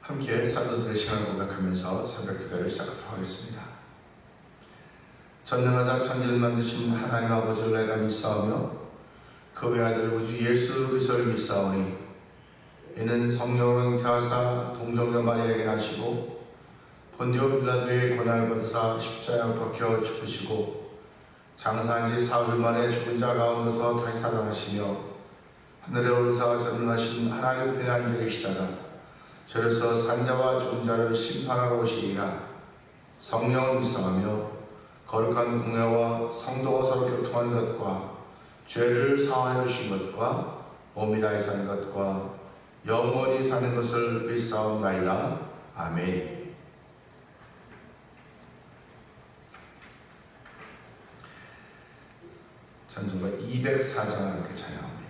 함께 사도들의 시간을 고백하면서 새벽 기도를 시작하도록 하겠습니다. 전능하사 천지를 만드신 하나님 아버지를 내가 믿사오며 그 외아들 우주 예수 그리스도를 믿사오니 이는 성령으로 잉태하사 동정녀 마리아에게 나시고 본디오 빌라도의 고난을 받으사 십자가에 박혀 죽으시고 장사한 지 사흘 만에 죽은 자 가운데서 다시 살아나시며 하늘에 오르사 전능하신 하나님 편에 앉아 계시다가 저로서 산자와 죽은 자를 심판하러 오시리라. 성령을 믿사오며 거룩한 공회와 성도와 서로 교통하는 것과 죄를 사하여 주신 것과 몸이 다해 사는 것과 영원히 사는 것을 믿사옵나이다. 아멘. 찬송가 204장을 함께 찬양합니다.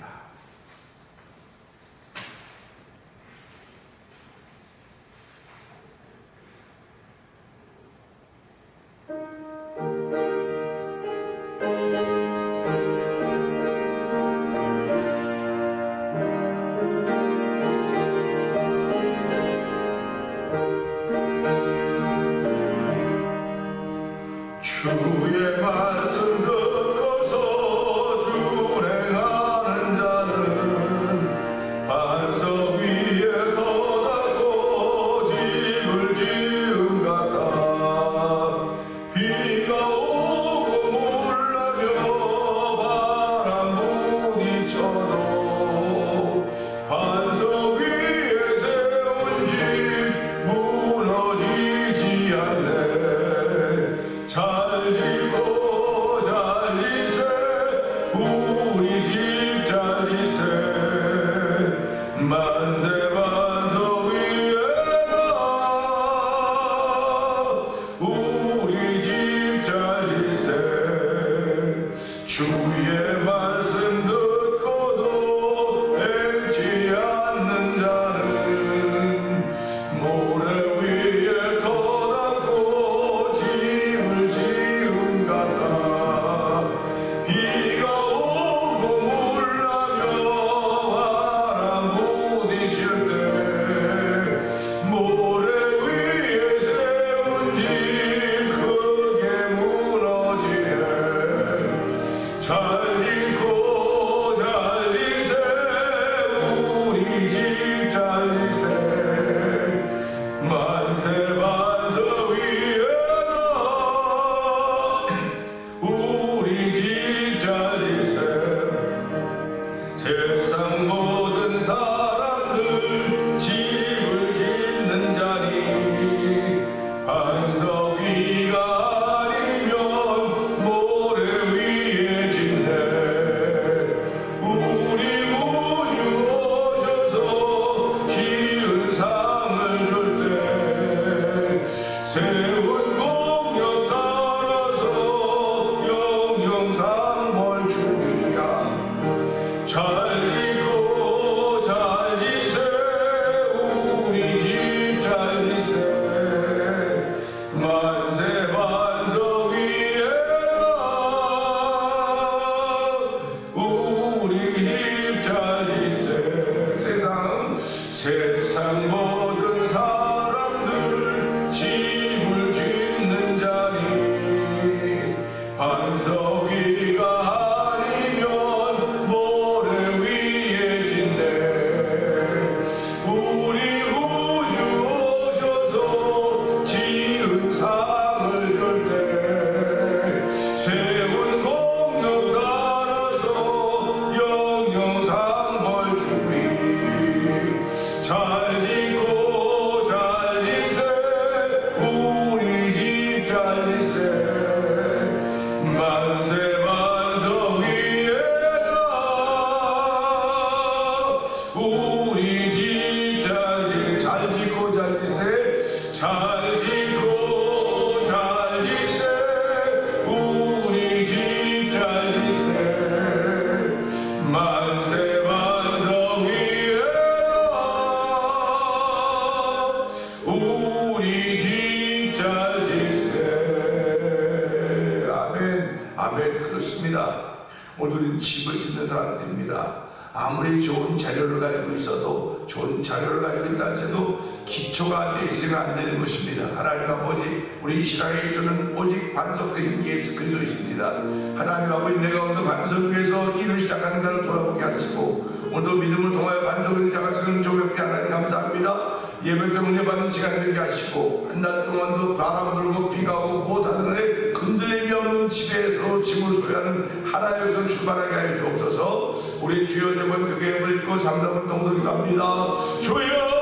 주의 말씀 듣고서 준행하는 자는 반석 위에 더 낫고 집을 지은 같다. 비가 오고 물나며 바람 부딪혀도 반석 위에 세운 집 무너지지 않네. 잘 짓고 잘 지세 우리 집 잘 지세 만세 반석 위에다 우리 집 잘 지세. 주의 말씀 듣고도 행치 않는 자는 모래 위에 더 낫고 집을 지은 같다. 비가 오고 물나며 바람 부딪힐 때 모래 위에 세운 집 크게 무너지네. 잘 짓고 잘 지세 우리 집 잘 지세 만세 반석 위에다 우리 집 잘 지세. 세상 모든 사람들 집을 짓는 자니 반석 위가 아니면 모래 위에 짓네. 우리 우주 오셔서 지은 상을 줄 때 세운 공력 따라서 영영상 뭘 주리야. 잘 짓고 잘 지세 우리 집 잘 지세 만세 반석 위에다 우리 집 잘 지세. 세상 모든 사람들 집을 짓는 자니 반석 위가 아니면 모래 위에 짓네. 우리 우주 오셔서 지은 상을 줄 때 세운 공력 따라서 영영상 벌 주리. 잘 짓고 잘 지세 우리 집 잘 지세 만세 반석 위에다 우리 집 잘 짓고 잘 지세. 잘 짓고 잘 지세 우리 집 잘 지세 만세 반석 위에다 우리 집 잘 지세. 아멘. 아멘. 그렇습니다. 오늘은 집을 짓는 사람들입니다. 아무리 좋은 재료를 가지고 있어도, 좋은 자료를 가지고 있다 할지라도 기초가 안 돼 있으면 안 되는 것입니다. 하나님 아버지, 우리 이 시간에 저는 오직 반석되신 예수 그리스도이십니다. 하나님 아버지, 내가 오늘 반석 위에서 일을 시작하는 자를 돌아보게 하시고 오늘도 믿음을 통하여 반석을 시작할 수 있는 조력비 하나님 감사합니다. 예배 때문에 받는 시간 되게 하시고 한 달 동안도 바람 불고 비가 오고 못하는 애 흔들림이 없는 집에서 짐을 소유하는 하나님에서 출발하게 하여 주옵소서. 우리 주여 제번 그게 읽고 삼삼을 동동기도 합니다. 주여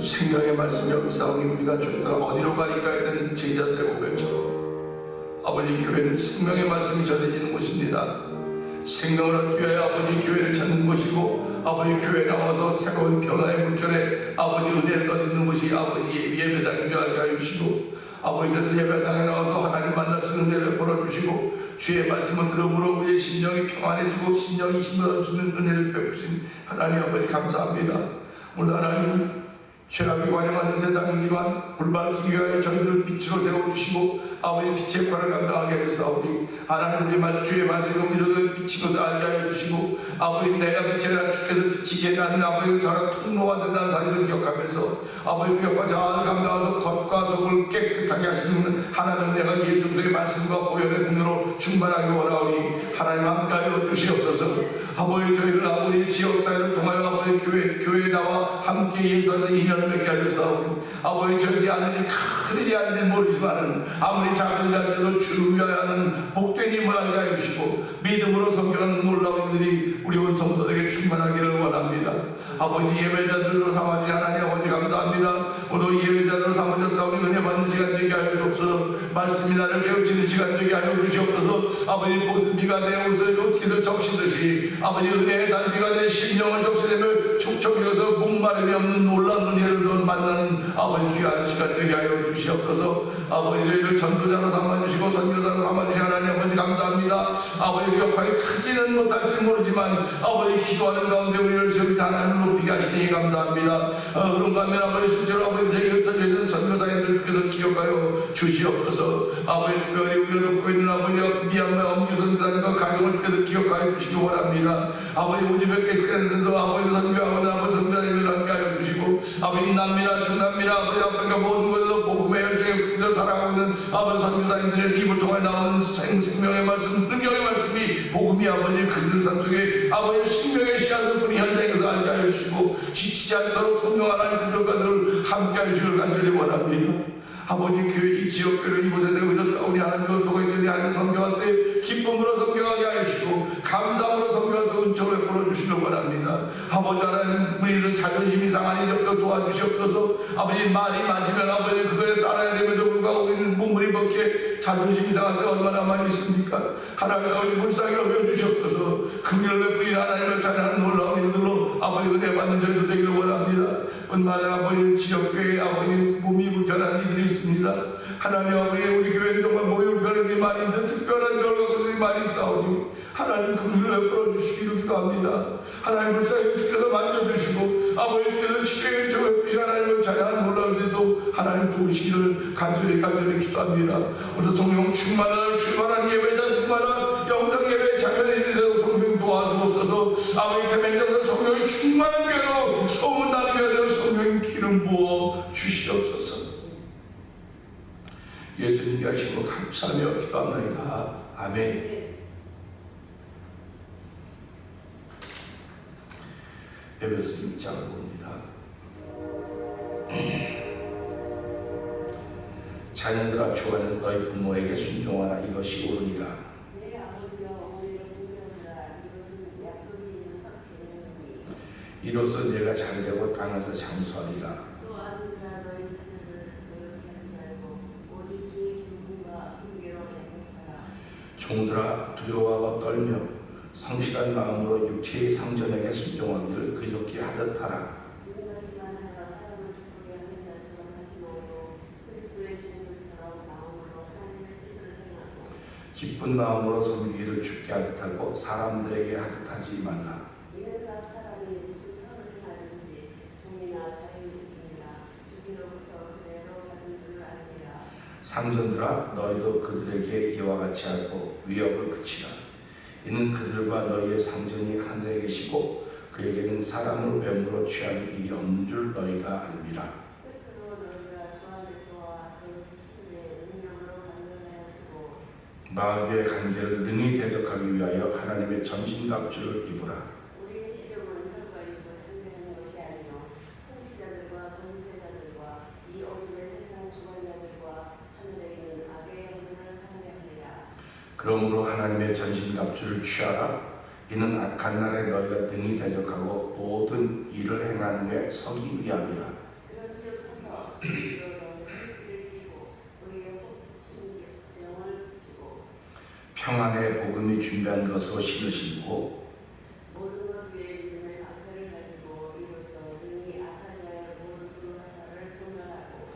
생명의 말씀이 역사하니 우리가 죽더라 어디로 가니까 했던 제자들의 고백처럼 아버지 교회는 생명의 말씀이 전해지는 곳입니다. 생명을 얻기 위해 아버지 교회를 찾는 곳이고 아버지 교회에 나와서 새로운 변화의 물결에 아버지 은혜를 얻는 곳이 아버지 예배당인 줄 알게 하여 주시고 아버지 저들 예배당에 나와서 하나님 만날 수 있는 은혜를 벌어주시고 주의 말씀을 들음으로 우리의 심령이 평안해지고 심령이 힘을 얻을 수 있는 은혜를 베푸신 하나님 아버지 감사합니다. 오늘 하나님 죄악이 관영하는 세상이지만 불바르기 위하여 저희들을 빛으로 세워주시고 아버지 빛의 역할을 감당하게 하였사오니 하나님 우리 주의 말씀을 우리도 빛인 것을 알게 하여 주시고 아버지 내가 빛이라 주께서 비치게 하는 아버지 저랑 통로가 된다는 사실을 기억하면서 아버지 그 역할 잘 감당하고 겉과 속을 깨끗하게 하시는 하나님 내가 예수 그리스도의 말씀과 보혈의 공로로 충만하게 원하오니 하나님 함께하여 주시옵소서. 아버지 저희를 아버지 지역사회를 통하여 아버지 교회에 나와 함께 예수와의 인연을 맺게 하여사오니 아버지 저희 하나님 큰 일이 아닌지 모르지만은 아무리 작은 일할지라도 주를 위하여 하는 복된 힘을 알게 하여 주시고 믿음으로 섬기는 놀라운 일들이 우리 온 성도들에게 충만하기를 원합니다. 아버지 예배자들로 삼아주신 하나님 아버지 감사합니다. 오늘 예배자들로 삼아주셨사오니 은혜 받는 시간 되게 하여 주옵소서. 말씀이 나를 깨우치는 시간 되게 하여 주시옵소서. 아버지 보슬비가 내 옷을 옷기를 적시듯이 아버지 은혜의 단비가 내 심령을 적시되며 축적이어서 목마름이 없는 놀라운 은혜를 만나는 아버지 귀한 시간 되게 하여 주시옵소서. 아버지 저희를 전도자로 삼아주시고 선교사로 삼아주신 하나님 아버지 감사합니다. 아버지 그 역할이 크지는 못할지 모르지만 아버지 기도하는 가운데 우리를 세우신 하나님을 높이게 하시니 감사합니다. 그런가 하면 아버지 실제로 아버지 세계에 흩어져 있는 선교사님들 주께서 기억하여 주시옵소서. 아버지 특별히 우리를 돕고 있는 아버지 미얀마 엄유 선교사님과 가정을 주께서 기억하여 주시기 원합니다. 아버지 우즈베키스탄에서 아버지 선교하는 아버지 선교사님을 함께 하여 주시고 아버지 남미나 중남미나 아버지 아프리카 모든 곳에서 복음의 열정에 믿어 살아가고 있는 아버지 선교사님들의 입을 통해 나오는 생명의 말씀, 능력의 말씀이 복음이 아버지 그들 삶 속에 아버지 생명의 씨앗을 뿌리 현장에서 알게 하여 주시고 지치지 않도록 성령 하나님 그들과 늘 함께 하여 주시길 간절히 원합니다. 아버지 교회 이 지역교회를 이곳에서 우리가 싸우니 하나님과 동행전이 하는 성경할 때 기쁨으로 성경하게 하시고 감사함으로 성경할 때 은총을 베풀어 주시길 원합니다. 아버지 하나님 우리들 자존심이 상한 일없도 도와주시옵소서. 아버지 말이 맞으면 아버지 그거에 따라야 됨에도 불구하고 우리는 몸부림 벗게 자존심이 상할 때 얼마나 많이 있습니까? 하나님 물상을 외워주시옵소서. 긍휼을 베푸니 하나님을 찬양하는 놀라운 일들로 아버지 은혜 받는 저희도 되기를 원합니다. 얼마나 아버지 지역교회에 아버지 몸이 불편한 이들이 있습니다. 하나님 아버지 우리 교회는 정말 몸이 불편한 일이 많이 있는데 특별한 결과들이 많이 싸우니 하나님 긍휼을 베풀어 주시기를 기도합니다. 하나님 불쌍히 주께서 만져주시고 아버지 주께서 치료의 은총을 베푸시 하나님을 찬양하는 놀라운 일도 하나님 도우시기를 간절히 기도합니다. 오늘 성령 충만한 예배자 충만한 영상 예배 장면에 이르도록 성령 도와주옵소서. 아버지 대면적으로 성령이 충만한 교회로 소문나는 교회로 성령의 기름 부어 주시옵소서. 예수님께 하시고 감사하며 기도합니다. 아멘. 에베소 6장을 봅니다. 자녀들아 주 안에서 너희 부모에게 순종하라. 이것이 옳으니라. 내 아버지여 어머니를 공경하라. 이것은 약속이 있는 첫 계명이니 이로써 내가 잘되고 땅에서 장수하리라. 또 아들들아 너희 자녀를 노엽게 하지 말고 오직 주의 기쁨과 훈계로 행복하라. 종들아 두려워하고 떨며 성실한 마음으로 육체의 상전에게 순종하기를 그저께 하듯 하라. 누군가기만 하여 사람을 기쁘게 하는 자처럼 하지 말고 그리스도의 종들처럼 마음으로 하나님의 뜻을 행하고 기쁜 마음으로 섬기기를 주께 하듯 하고 사람들에게 하듯 하지 말라. 이는 각 사람이 무슨 선을 행하든지 종이나 자유인이나 주기로부터 그대로 받은 줄 아니라. 상전들아 너희도 그들에게 이와 같이 하고 위협을 그치라. 이는 그들과 너희의 상전이 하늘에 계시고 그에게는 사람을 외모로 취할 일이 없는 줄 너희가 알미라. 끝으로 너희가 주 안에서와 그 힘의 능력으로 강건하여지고 마귀의 관계를 능히 대적하기 위하여 하나님의 전신갑주를 입으라. 우리의 시력은 혈과 육을 상대하는 것이 아니요 통치자들과 권세자들과 이 어둠의 세상 주관자들과 하늘에 있는 악의 영들을 상대하리라. 그러므로 하나님의 전신갑주를 취하라. 이는 악한 날에 너희가 능히 대적하고 모든 일을 행하는 후에 서기 위함이라. 그런즉 서서 진리로 너희를 끼고 우리의 신 영을 붙이고 평안의 복음이 준비한 것으로 신으시고 모든 것 위에 믿음의 방패를 가지고 이로써 능히 악한 자의 모든 불화를 소멸하고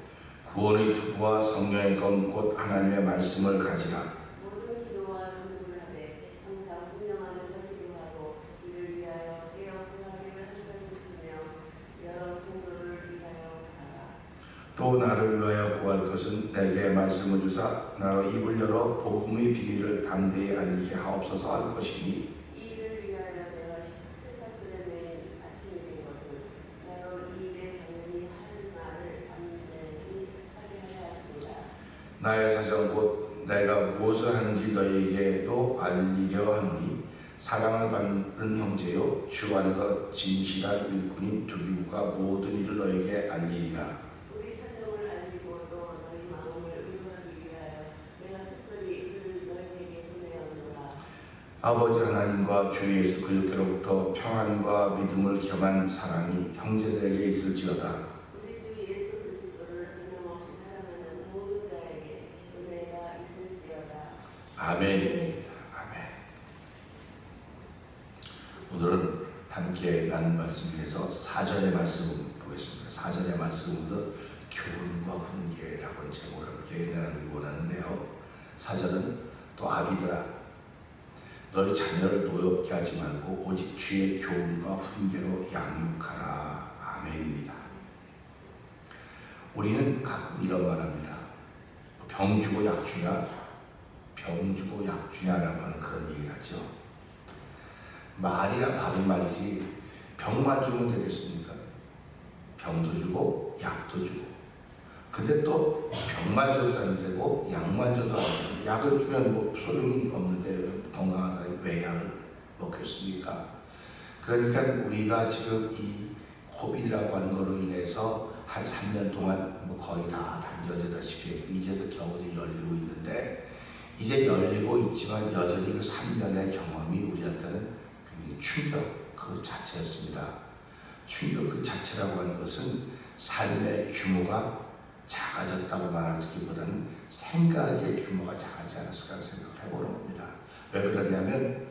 구원의 투구와 성령의 검 곧 하나님의 말씀을 가지라. 모든 기도와 간구를 하되 항상 성령 안에서 기도하고 이를 위하여 깨어 구하기를 항상 믿으며 여러 성도를 위하여 바라라. 또 나를 위하여 구할 것은 내게 말씀을 주사 나로 입을 열어 복음의 비밀을 담대히 알리게 하옵소서 할 것이니 이 일을 위하여 내가 쇠사슬에 매인 사심이 된 것은 나로 이 일에 당연히 할 말을 담대히 하게 하려 하십니다. 나의 사정 곧 내가 무엇을 하는지 너희에게도 알리려 하노니 사랑을 받는 형제요 주 안에서 진실한 일꾼인 두기구가 모든 일을 너희에게 알리리라. 우리 사정을 알리고 또 너희 마음을 위로하기 위하여 내가 특별히 그를 너희에게 보내었노라. 아버지 하나님과 주 예수 그리스도로부터 평안과 믿음을 겸한 사랑이 형제들에게 있을지어다. 우리 주 예수 그리스도를 변함없이 사랑하는 모든 자에게 은혜가 있을지어다. 아멘입니다. 아멘. 오늘은 함께 나눈 말씀 중에서 4절의 말씀 보겠습니다. 4절의 말씀부터 교훈과 훈계라고 제목을 함께 나누기 원하는데요. 4절은 또 아비들아 너희 자녀를 노엽게 하지 말고 오직 주의 교훈과 훈계로 양육하라. 아멘입니다. 우리는 가끔 이런 말합니다. 병 주고 약 주냐? 병 주고 약 주냐라고 하는 그런 얘기를 하죠. 말이야 바른 말이지 병만 주면 되겠습니까? 병도 주고 약도 주고 근데 또 병만 줘도 안 되고 약만 줘도 안 되고, 약을 주면 뭐 소용이 없는데 건강한 사람이 왜 약을 먹겠습니까? 그러니까 우리가 지금 이 코비드라고 하는 거로 인해서 한 3년 동안 뭐 거의 다 단절되다시피 했고, 이제도 겨우 열리고 있는데, 이제 열리고 있지만 여전히 그 3년의 경험이 우리한테는 굉장히 충격 그 자체였습니다. 충격 그 자체라고 하는 것은 삶의 규모가 작아졌다고 말하기보다는 생각의 규모가 작아지지 않았을까 생각을 해보는 겁니다. 왜 그러냐면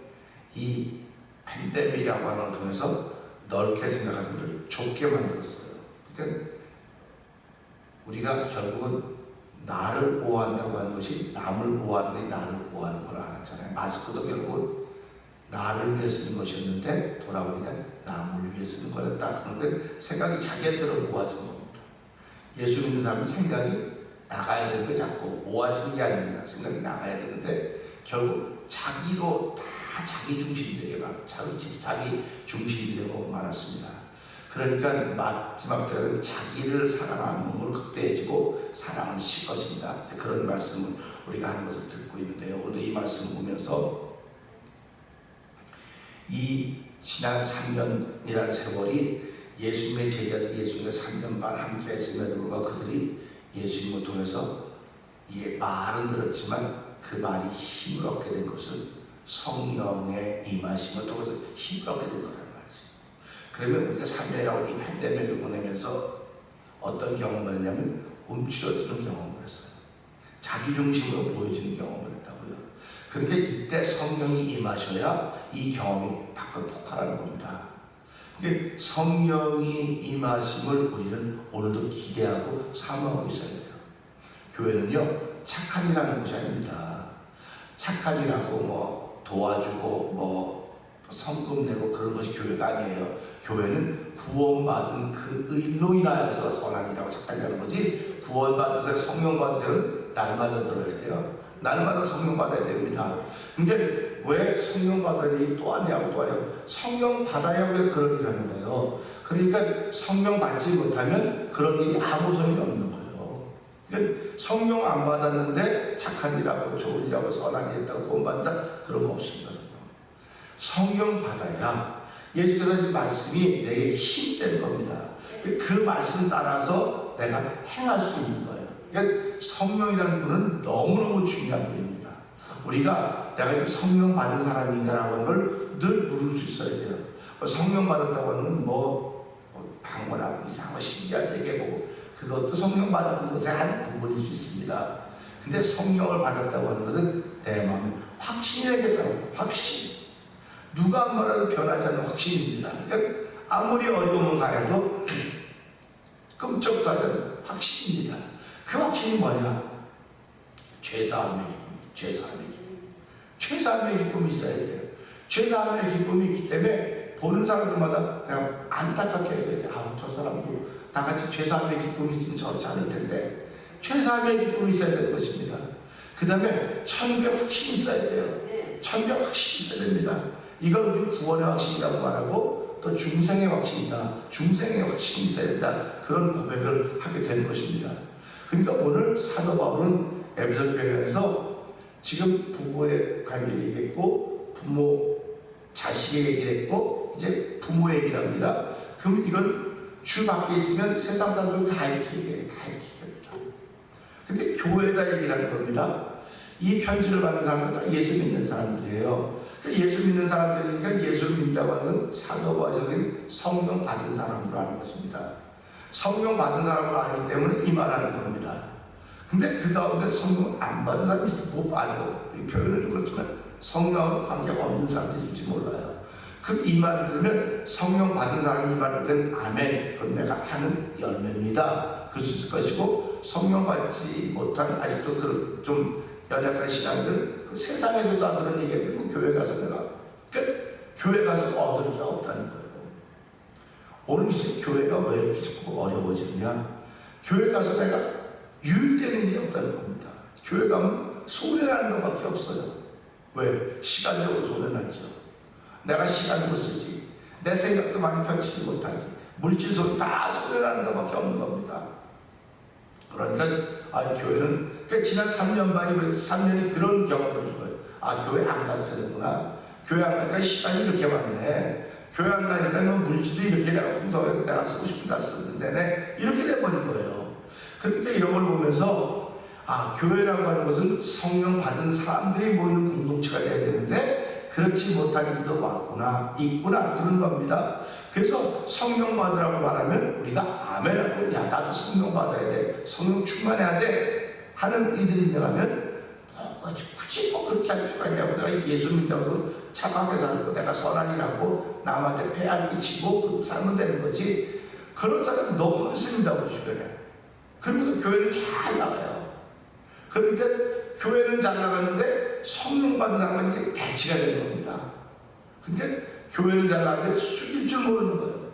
이 팬데믹이라고 하는 걸 통해서 넓게 생각하는 것을 좁게 만들었어요. 그러니까 우리가 결국은 나를 보호한다고 하는 것이 남을 보호하는 것이 나를 보호하는 걸 알았잖아요. 마스크도 결국은 나를 위해 쓰는 것이었는데 돌아보니까 남을 위해 쓰는 거였다. 그런데 생각이 자기한테로 모아지는 겁니다. 예수 믿는 사람은 생각이 나가야 되는 게 자꾸 모아지는 게 아닙니다. 생각이 나가야 되는데 결국 자기로 다 자기 중심이 되게 많고 자기 중심이 되고 많았습니다. 그러니까 마지막 때는 자기를 사랑하는 몸으로 극대해지고 사랑은 식어진다. 그런 말씀을 우리가 하는 것을 듣고 있는데요. 오늘 이 말씀을 보면서 이 지난 3년이라는 세월이 예수님의 제자들이 예수님과 3년 반 함께 했음에도 불구하고 그들이 예수님을 통해서 이게 말은 들었지만 그 말이 힘을 얻게 된 것은 성령의 임하심을 통해서 힘을 얻게 된 거란 말이죠. 그러면 우리가 3년이라고 이 팬데믹을 보내면서 어떤 경험을 했냐면 움츠러드는 경험을 했어요. 자기 중심으로 보여지는 경험을 했다고요. 그러니까 이때 성령이 임하셔야 이 경험이 밖으로 폭발하는 겁니다. 그러니까 성령이 임하심을 우리는 오늘도 기대하고 사모하고 있어야 돼요. 교회는요, 착한 일하는 곳이 아닙니다. 착한 일하고 뭐 도와주고 뭐 성금 내고 그런 것이 교회가 아니에요. 교회는 구원받은 그 의로 인하여서 선한 일하고 착한 일하는 거지, 구원받으세요, 성령 받으세요 날마다 들어야 돼요. 날마다 성령 받아야 됩니다. 근데 왜 성령 받아야 또 하냐고 또 하냐고. 성령 받아야 왜 그런 일을 하는 거예요. 그러니까 성령 받지 못하면 그런 일이 아무 소용이 없는 거예요. 그러니까 성령 안 받았는데 착한 일하고 좋은 일하고 선한 일 했다고 구원받는다? 그런 거 없습니다. 성령 받아야 예수께서 하신 말씀이 내게 힘이 되는 겁니다. 그 말씀 따라서 내가 행할 수 있는 거예요. 그러니까 성령이라는 분은 너무너무 중요한 분입니다. 우리가 내가 성령 받은 사람인가라고 하는 걸 늘 물을 수 있어야 돼요. 성령 받았다고 하는 건 뭐 방언하고 이상한 신기한 세계 보고 그것도 성령 받은 것의 한 부분일 수 있습니다. 근데 성령을 받았다고 하는 것은 내 마음에 확신이 되겠다는 거예요. 확신. 누가 한 말해도 변하지 않는 확신입니다. 그러니까 아무리 어려움을 가해도 끔찍도 하지 않는 확신입니다. 그 확신이 뭐냐? 죄사함의 기쁨. 죄사함의 기쁨이 있어야 돼요. 죄사함의 기쁨이 있기 때문에 보는 사람들마다 내가 안타깝게 해야 돼요. 아, 저 사람도 나같이 죄사함의 기쁨이 있으면 저렇지 않을 텐데. 죄사함의 기쁨이 있어야 되는 것입니다. 그 다음에 천국의 확신이 있어야 돼요. 천국의 확신이 있어야 됩니다. 이걸 우리 구원의 확신이라고 말하고 또 중생의 확신이다. 중생의 확신이 있어야 된다. 그런 고백을 하게 되는 것입니다. 그러니까 오늘 사도 바울은 에베소 교회에서 지금 부부의 관계를 얘기했고 부모 자식의 얘기를 했고 이제 부모 얘기를 합니다. 그럼 이건 주 밖에 있으면 세상 사람들 다 이렇게 얘기해요. 다 이렇게 얘기합니다. 근데 교회다 얘기를 하는 겁니다. 이 편지를 받는 사람들 다 예수 믿는 사람들이에요. 그러니까 예수 믿는 사람들이니까 예수를 믿는다고 하는 건 사도 바울이 성령 받은 사람으로 하는 것입니다. 성령 받은 사람으로 하기 때문에 이 말하는 겁니다. 근데 그 가운데 성령 안 받은 사람이 있어. 못 받고 표현은 그렇지만 성령과 관계가 없는 사람이 있을지 몰라요. 그럼 이 말을 들으면 성령 받은 사람이 이 말을 들으면 아멘. 그건 내가 하는 열매입니다. 그럴 수 있을 것이고 성령 받지 못한 아직도 그 좀 연약한 신앙들 그 세상에서도 다 그런 얘기가 되고 교회 가서 내가 그러니까 교회 가서 얻을 게 없다는 거예요. 오늘 이 교회가 왜 이렇게 자꾸 어려워지느냐? 교회 가서 내가 유익되는 일이 없다는 겁니다. 교회 가면 손해라는 것밖에 없어요. 왜? 시간적으로 손해나죠. 내가 시간을 못 쓰지. 내 생각도 많이 펼치지 못하지. 물질 손해 다 손해라는 것밖에 없는 겁니다. 그러니까 교회는 그러니까 지난 3년 반이 3년이 그런 경험을 준 거예요. 교회 안 가도 되는구나. 교회 안 가니까 시간이 이렇게 많네. 교회 안 가니까 너 물질도 이렇게 내가 풍성하게 내가 쓰고 싶은 다 쓰는데 이렇게 돼버린 거예요. 그러니까 이런 걸 보면서 교회라고 하는 것은 성령 받은 사람들이 모이는 공동체가 돼야 되는데 그렇지 못한 이들도 있구나 그런 겁니다. 그래서 성령 받으라고 말하면 우리가 아멘하고 야 나도 성령 받아야 돼, 성령 충만해야 돼 하는 이들이 있냐면 굳이 그렇게 할 필요가 있냐고. 내가 예수 믿다고 착하게 살고 내가 선한이라고 남한테 폐 안 끼치고 살면 되는 거지. 그런 사람 너무 많습니다 우리 주변에. 그리고 교회는 잘 나가요. 그러니까 교회는 잘 나가는데 성령 받은 사람은 이게 대치가 되는 겁니다. 그러니까 교회는 잘 나가는데 숨길 줄 모르는 거예요.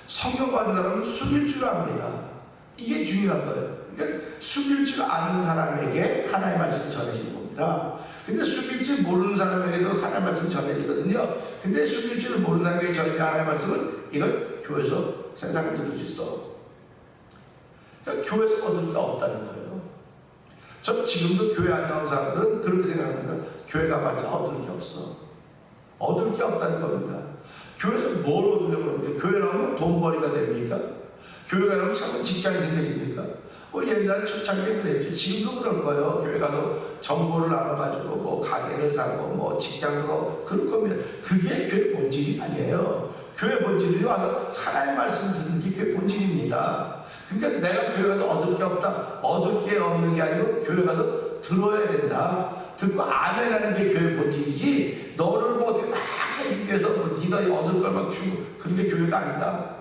성령 받은 사람은 숨길 줄 압니다. 이게 중요한 거예요. 그러니까 숨길 줄 아는 사람에게 하나님의 말씀이 전해지는 겁니다. 근데 숨길 줄 모르는 사람에게도 하나님의 말씀이 전해지거든요. 근데 숨길 줄 모르는 사람에게 전해지는 하나님의 말씀은 이걸 교회에서 세상에 들을 수 있어. 그러니까 교회에서 얻을 게 없다는 거예요. 저 지금도 교회 안 나온 사람들은 그렇게 생각합니다. 교회 가봤자 얻을 게 없어. 얻을 게 없다는 겁니다. 교회에서 뭘 얻으려고 합니까? 교회 나오면 돈벌이가 됩니까? 교회 가면 참 직장이 생겨집니까? 옛날에 초창기에 그랬죠. 지금도 그럴 거예요. 교회 가서 정보를 알아가지고 가게를 사고 직장도 그럴 겁니다. 그게 교회 본질이 아니에요. 교회 본질이 와서 하나님의 말씀을 듣는 게 교회 본질입니다. 그러니까 내가 교회 가서 얻을 게 없다, 얻을 게 없는 게 아니고 교회 가서 들어야 된다. 듣고 아멘하는 게 교회 본질이지 너를 어떻게 막 해주기 위해서 네가 얻을 걸 막 주고 그런 게 교회가 아니다.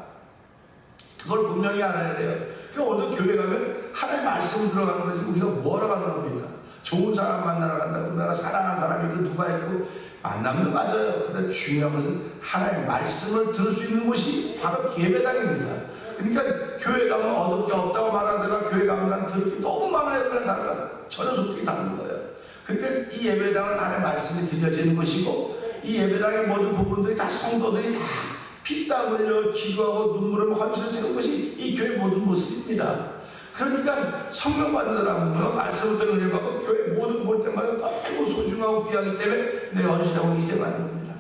그걸 분명히 알아야 돼요. 그러니까 오늘 교회 가면 하나님의 말씀을 들어가는 거지 우리가 뭐하러 가는 겁니까? 좋은 사람 만나러 간다고 내가 사랑하는 사람이 누가 있고 만남도 맞아요. 그런데 중요한 것은 하나님의 말씀을 들을 수 있는 곳이 바로 예배당입니다. 그러니까 교회 가면 얻을 게 없다고 말하는 사람, 교회 가면 난 들을 게 너무 많아요 그런 사람은 전혀 속이 다른 거예요. 그러니까 이 예배당은 하나님의 말씀이 들려지는 것이고 이 예배당의 모든 부분들이 다 성도들이 다 피땀 흘려 기도하고 눈물을 헌신을 세운 것이 이 교회 모든 모습입니다. 그러니까 성령 받는 사람은 말씀을 듣는 은혜 받고 교회 모든 볼 때마다 너무 소중하고 귀하기 때문에 내 헌신하고 희생하는 겁니다.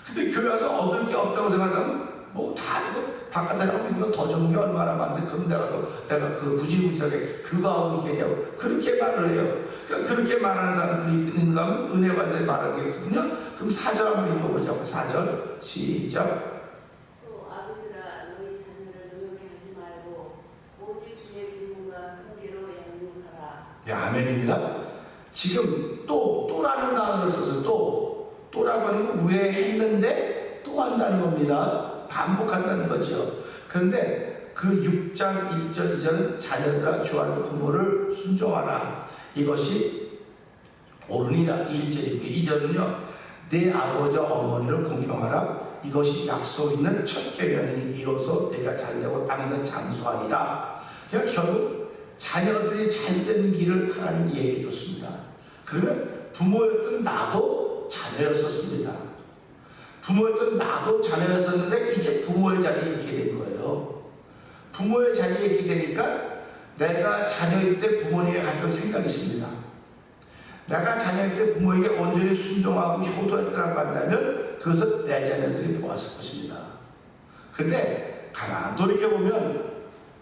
근데 교회 와서 얻을 게 없다고 생각하면 다 이거 바깥에 나오면 이거 더 좋은 게 얼마나 많은데 그런 데 가서 내가 구질구질하게 그거 하고 있겠냐고 그렇게 말을 해요. 그러니까 그렇게 말하는 사람들이 있는가 하면 은혜 관자에 말하는 게 있거든요. 그럼 4절 한번 읽어보자고. 4절 시작. 아멘입니다. 지금 또라는 단어를 써서 또라고 하는 건 왜 했는데 또 한다는 겁니다. 반복한다는 거죠. 그런데 그 6장 1절 2절은 자녀들아 주 안에 부모를 순종하라. 이것이 옳으니라. 1절이고 2절은요. 내 아버지와 어머니를 공경하라. 이것이 약속 있는 첫 계명이니 이로써 내가 잘되고 땅에서 장수하리라. 그러니까 결국 자녀들이 잘되는 길을 하나님 얘기해 줬습니다. 그러면 부모였던 나도 자녀였었습니다. 부모였던 나도 자녀였었는데 이제 부모의 자리에 있게 된 거예요. 부모의 자리에 있게 되니까 내가 자녀일 때 부모님의 가졌던 생각이 있습니다. 내가 자녀일 때 부모에게 온전히 순종하고 효도했다고 한다면 그것을 내 자녀들이 보았을 것입니다. 그런데 가만 돌이켜보면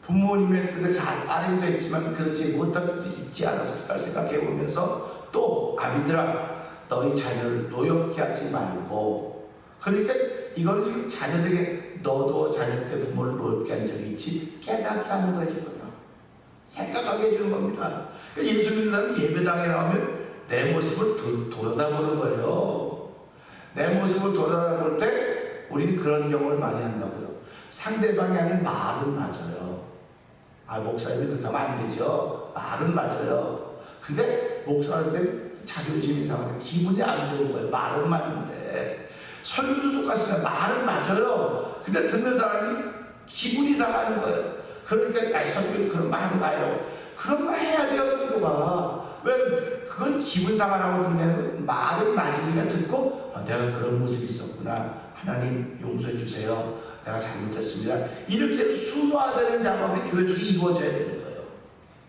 부모님의 뜻에 잘 따르기도 했지만 그렇지 못할 때도 있지 않았을까 생각해보면서 또 아비들아 너희 자녀를 노엽게 하지 말고 그러니까 이거는 지금 자녀들에게 너도 자녀 때 부모를 노엽게 한 적이 있지 깨닫게 하는 거예요. 생각하게 해주는 겁니다. 그러니까 예수 믿는 사람은 예배당에 나오면 내 모습을 돌아다보는 거예요. 내 모습을 돌아다볼 때 우리는 그런 경험을 많이 한다고요. 상대방이 하는 말은 맞아요. 목사님이 그렇게 하면 안 되죠. 말은 맞아요. 근데 목사할 때 자존심이 상하고 기분이 안 좋은 거예요. 말은 맞는데. 설교도 똑같습니다. 말은 맞아요. 근데 듣는 사람이 기분이 상하는 거예요. 그러니까 설교는 그런 말 하는 거 아니라고. 그런 말 해야 돼요, 설교가. 왜? 그건 기분 상하라고 듣는 말은 맞으니까 듣고 내가 그런 모습이 있었구나. 하나님 용서해 주세요. 내가 잘못했습니다. 이렇게 순화되는 작업이 교회 쪽에 이루어져야 되는 거예요.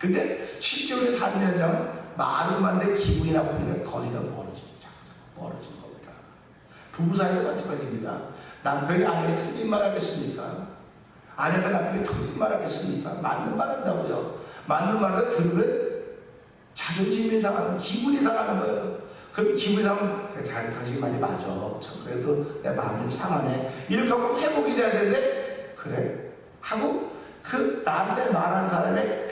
근데 실제로 삶의 현장은 말은 많은데 기분이 나쁘니까 거리가 멀어진 겁니다. 부부 사이도 마찬가지입니다. 남편이 아내에게 틀린 말 하겠습니까? 아내가 남편에게 틀린 말 하겠습니까? 맞는 말 한다고요. 맞는 말을 들으면 자존심이 상하는, 기분이 상하는 거예요. 그럼 기분이 상하면 당신이 많이 맞아. 그래도 내 마음이 좀 상하네. 이렇게 하고 회복이 돼야 되는데 그래 하고 그 나한테 말한 사람의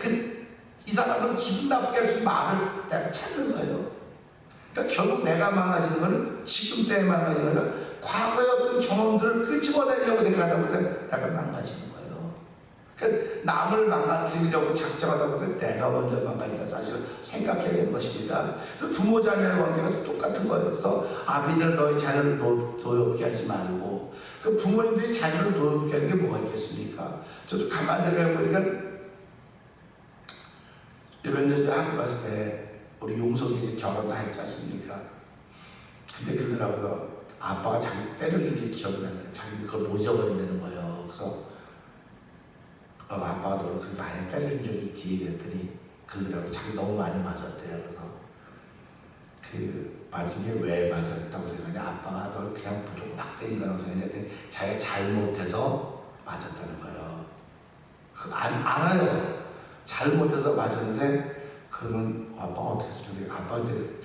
이 사람은 기분 나쁘게 할 수 있는 말을 내가 찾는 거예요. 그러니까 결국 내가 망가지는 거는 지금 때에 망가지는 거는 과거의 어떤 경험들을 끄집어내려고 생각하다 보니까 내가 망가지는 거예요. 그러니까 남을 망가뜨리려고 작정하다 보니까 내가 먼저 망가진다 사실을 생각해야 되는 것입니다. 그래서 부모 자녀의 관계가 똑같은 거예요. 그래서 아비들 너희 자녀를 노엽게 하지 말고, 그 부모님들이 자녀를 노엽게 하는 게 뭐가 있겠습니까? 저도 가만히 생각해 보니까 몇 년 전에 한국 갔을 때 우리 용석이 이제 결혼 다 했지 않습니까? 근데 그러더라고요. 아빠가 자기 때려준 게 기억이 나는데 자기 그걸 못 잊어버린다는 거예요. 그래서 아빠가 너를 그렇게 많이 때려준 적이 있지 그랬더니 그러더라고요. 자기 너무 많이 맞았대요. 그래서 그 맞은 게 왜 맞았다고 생각하냐, 아빠가 널 그냥 조금 막 때린 거라고 생각했더니 자기가 잘못해서 맞았다는 거예요. 알아요. 잘못해서 맞았는데 그러면 아빠가 어떻게 했을까? 아빠한테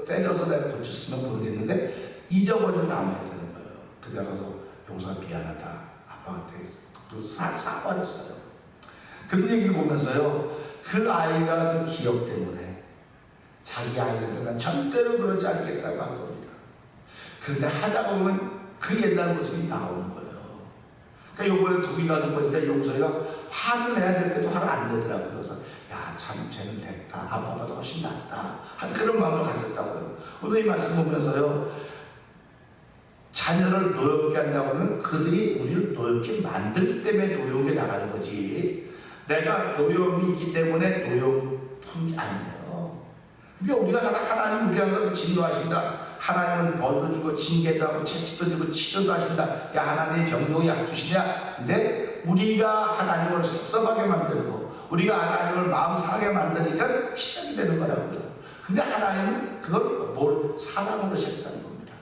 때려서 내가 고쳤으면 모르겠는데 잊어버리고 남아있다는 거예요. 그때 가서 용서가 미안하다. 아빠한테 또 사과했어요. 그런 얘기를 보면서요, 그 아이가 그 기억 때문에 자기 아이한테 난 절대로 그러지 않겠다고 한 겁니다. 그런데 하다 보면 그 옛날 모습이 나오는 거예요. 그러니까 요번에 독일 가서 보니까 용서이가 화를 내야 될 때도 화를 안 내더라고요. 그래서 야, 참 쟤는 됐다. 아빠보다 훨씬 낫다 하는 그런 마음을 가졌다고요. 오늘 이 말씀 보면서요, 자녀를 노엽게 한다고 하면 그들이 우리를 노엽게 만들기 때문에 노용에 나가는 거지, 내가 노염이 있기 때문에 노용품이 아니에요. 그러니까 우리가 하나님 우리한테 진노하신다. 하나님은 벌도 주고 징계도 하고 채찍도 주고 치료도 하신다. 야, 하나님이 병동에 약 주시냐? 근데 우리가 하나님을 섭섭하게 만들고 우리가 하나님을 마음 상하게 만드니까 시작이 되는 거라고요. 근데 하나님은 그걸 사랑으로 시작했다는 겁니다.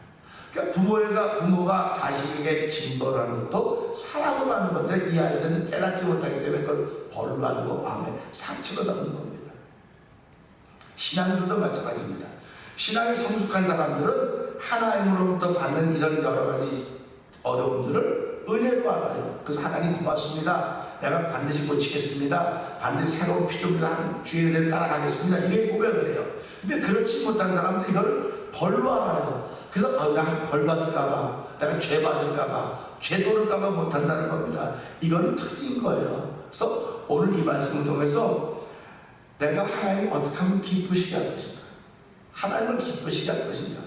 그러니까 부모가 자식에게 징벌을 하는 것도 사랑으로 하는 건데 이 아이들은 깨닫지 못하기 때문에 그걸 벌로 하고 마음에 상처가 남는 겁니다. 신앙들도 마찬가지입니다. 신앙이 성숙한 사람들은 하나님으로부터 받는 이런 여러 가지 어려움들을 은혜로 알아요. 그래서 하나님 고맙습니다. 내가 반드시 고치겠습니다. 반드시 새로운 피조물을 한 주의 은혜를 따라가겠습니다. 이렇게 고백을 해요. 근데 그렇지 못한 사람들은 이걸 벌로 알아요. 그래서 내가 벌 받을까봐, 내가 죄 받을까봐, 죄 도를까봐 못한다는 겁니다. 이거는 틀린 거예요. 그래서 오늘 이 말씀을 통해서 내가 하나님 어떻게 하면 기쁘시게 할 것인가, 하나님을 기쁘시게 할 것인가,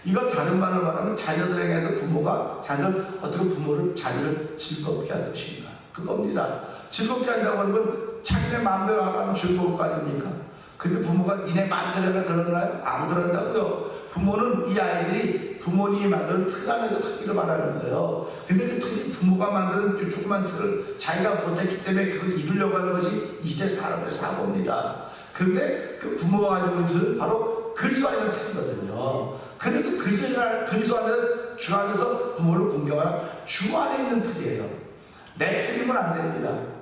이걸 다른 말로 말하면 자녀들에게서 부모가 자녀를 즐겁게 할 것인가, 그겁니다. 즐겁게 한다고 하는 건 자기네 마음대로 하면 즐거울 거 아닙니까? 근데 부모가 니네 마음대로 하면 그러나요? 안 그런다고요. 부모는 이 아이들이 부모님이 만드는 틀 안에서 크기를 바라는 거예요. 근데 그 틀이 부모가 만드는 그 조그만 틀을 자기가 못했기 때문에 그걸 이루려고 하는 것이 이 시대 사람들의 사고입니다. 그런데 그 부모가 가지고 있는 틀은 바로 그리스도 안에 틀이거든요. 그래서 그리스도 안에 주 안에서 부모를 공경하라. 주 안에 있는 틀이에요. 내 틀이면 안 됩니다.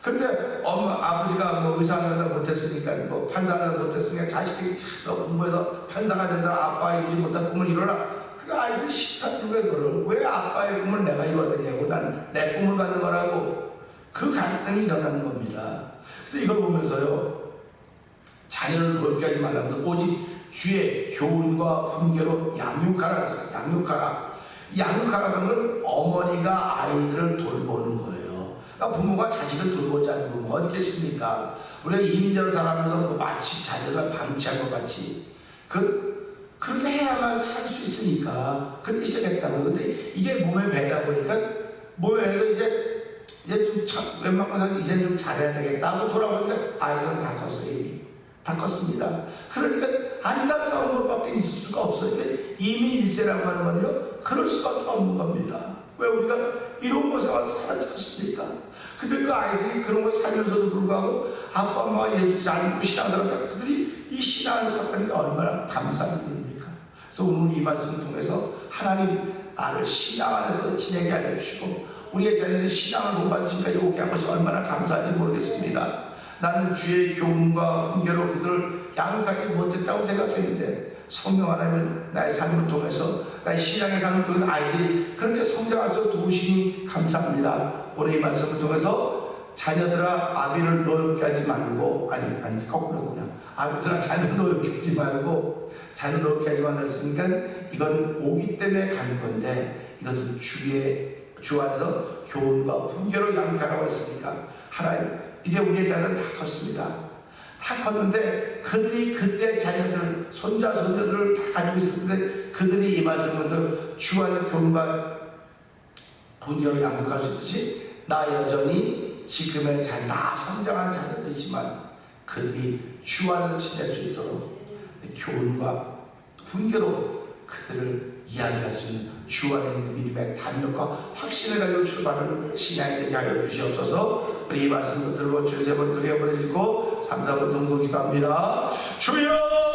근데 아버지가 뭐 의사하면서 못했으니까, 뭐 판사하면서 못했으니까 자식이 너 공부해서 판사가 된다, 아빠 이루지 못한 꿈을 이뤄라. 그 아이들이 싫다는 거예요. 그걸 왜 아빠의 꿈을 내가 이뤄야 되냐고, 난 내 꿈을 갖는 거라고. 그 갈등이 일어나는 겁니다. 그래서 이걸 보면서요, 자녀를 노엽게 하지 말라면서 오직 주의 교훈과 훈계로 양육하라. 양육하라는 건 어머니가 아이들을 돌보는 거예요. 그러니까 부모가 자식을 돌보지 않는 부모가 어디 있겠습니까? 우리가 이민자로 살아가면서 마치 자녀가 방치한 것 같이 그렇게 해야만 살 수 있으니까 그렇게 시작했다고. 근데 이게 몸에 배다 보니까 몸에 배서 이제 좀 웬만큼 이제 좀 잘해야 되겠다 하고 돌아보니까 아이들은 다 컸어요. 이미 다 컸습니다. 그러니까 안타까운 것밖에 있을 수가 없어요. 이미 1세라고 하는 건요, 그럴 수밖에 없는 겁니다. 왜 우리가 이런 곳에 와서 살았지 않습니까? 근데 그 아이들이 그런 걸 살면서도 불구하고 아빠 엄마가 예수 잘 믿고 신앙생활 그들이 이 신앙을 갖다는 게 얼마나 감사한 일입니까? 그래서 오늘 이 말씀을 통해서 하나님 나를 신앙 안에서 지내게 하여 주시고 우리의 자녀들이 신앙을 공부하는 지금까지 오게 한 것이 얼마나 감사한지 모르겠습니다. 나는 주의 교훈과 훈계로 그들을 양육하지 못했다고 생각했는데 성령 하나님은 나의 삶을 통해서 나의 신앙의 삶을 통해서 아이들이 그렇게 성장할 수 있도록 도우시니 감사합니다. 오늘 이 말씀을 통해서 자녀들아 아비를 노엽게 하지 말고 아니 거꾸로구나. 아비들아 자녀를 노엽게 하지 말고 자녀를 노엽게 하지 말았으니까 이건 오기 때문에 가는 건데 이것은 주 안에서 교훈과 훈계로 양육하라고 했으니까 하나님 이제 우리의 자녀는 다 컸습니다. 다 컸는데 그들이 그때 자녀들 손자 손자들을 다 가지고 있었는데 그들이 이 말씀을 들어 주 안의 교훈과 훈계로 양육할 수 있듯이 나 여전히 지금의 다 성장한 자녀들이지만 그들이 주 안에서 지낼 수 있도록 교훈과 훈계로 그들을 이야기할 수 있는 주 안에 있는 믿음의 담력과 확신을 가지고 출발하는 신앙이 되게 하여 주시옵소서. 우리 이 말씀을 들고 주세 번 그려 버리시고 3, 4번 동동 기도합니다. 주여